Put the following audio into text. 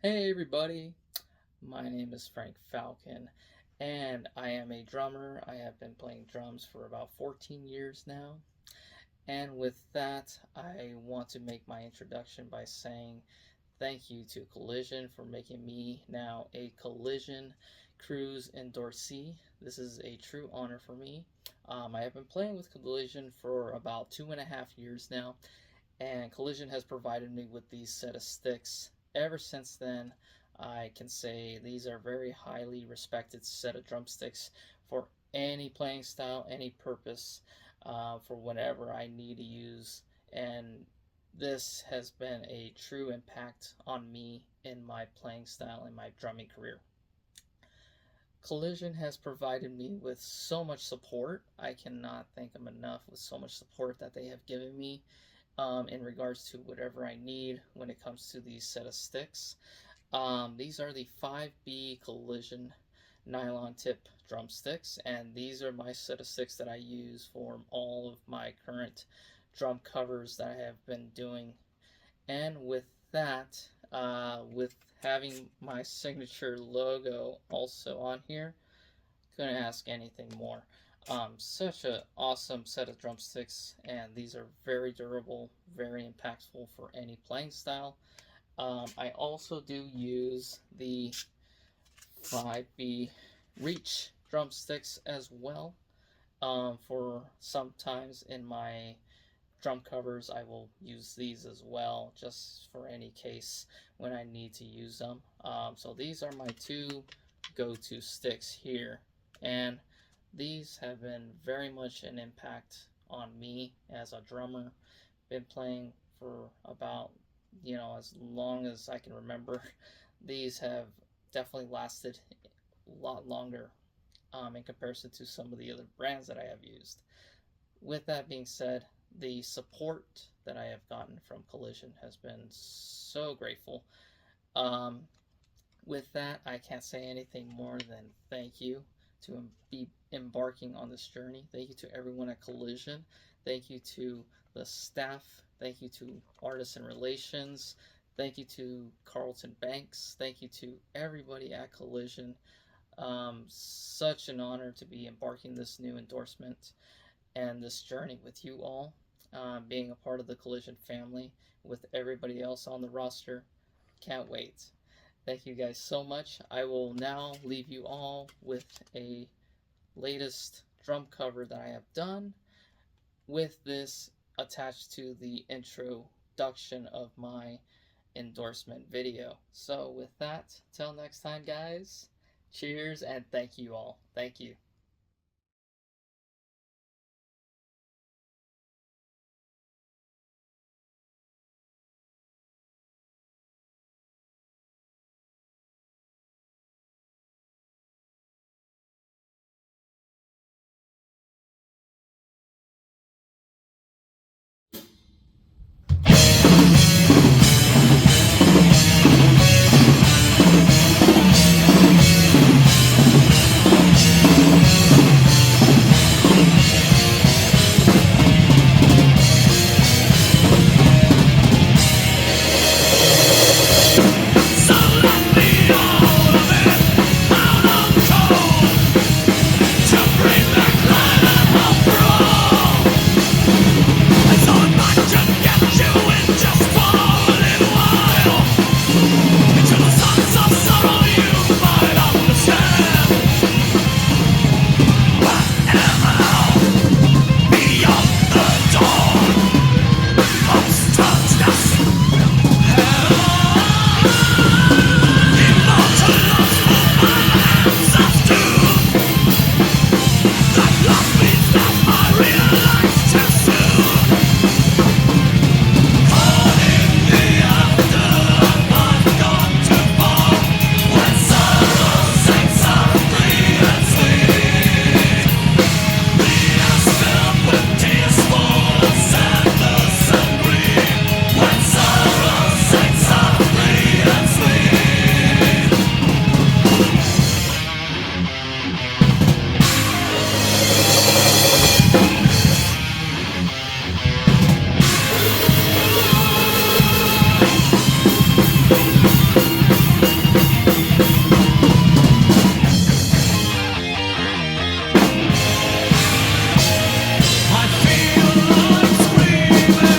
Hey everybody, my name is Frank Falcon and I am a drummer. I have been playing drums for about 14 years now. And with that, I want to make my introduction by saying thank you to Collision for making me now a Collision Cruise endorsee. This is a true honor for me. I have been playing with Collision for about 2.5 years now, and Collision has provided me with these set of sticks. Ever since then, I can say these are very highly respected set of drumsticks for any playing style, any purpose, for whatever I need to use. And this has been a true impact on me in my playing style and my drumming career. Collision has provided me with so much support. I cannot thank them enough with so much support that they have given me in regards to whatever I need when it comes to these set of sticks. These are the 5B Collision nylon tip drumsticks, and these are my set of sticks that I use for all of my current drum covers that I have been doing. And with that, with having my signature logo also on here, couldn't ask anything more. Such an awesome set of drumsticks, and these are very durable, very impactful for any playing style. I also do use the 5B Reach Drumsticks as well. For sometimes in my drum covers, I will use these as well, just for any case when I need to use them. So these are my two go-to sticks here, and these have been very much an impact on me as a drummer. Been playing for about, as long as I can remember. These have definitely lasted a lot longer in comparison to some of the other brands that I have used. With that being said, the support that I have gotten from Collision has been so grateful. With that, I can't say anything more than thank you to be embarking on this journey. Thank you to everyone at Collision. Thank you to the staff. Thank you to Artists and Relations. Thank you to Carlton Banks. Thank you to everybody at Collision. Such an honor to be embarking this new endorsement and this journey with you all, being a part of the Collision family with everybody else on the roster. Can't wait. Thank you guys so much. I will now leave you all with a latest drum cover that I have done, with this attached to the introduction of my endorsement video. So with that, till next time guys, cheers and thank you all. Thank you. baby.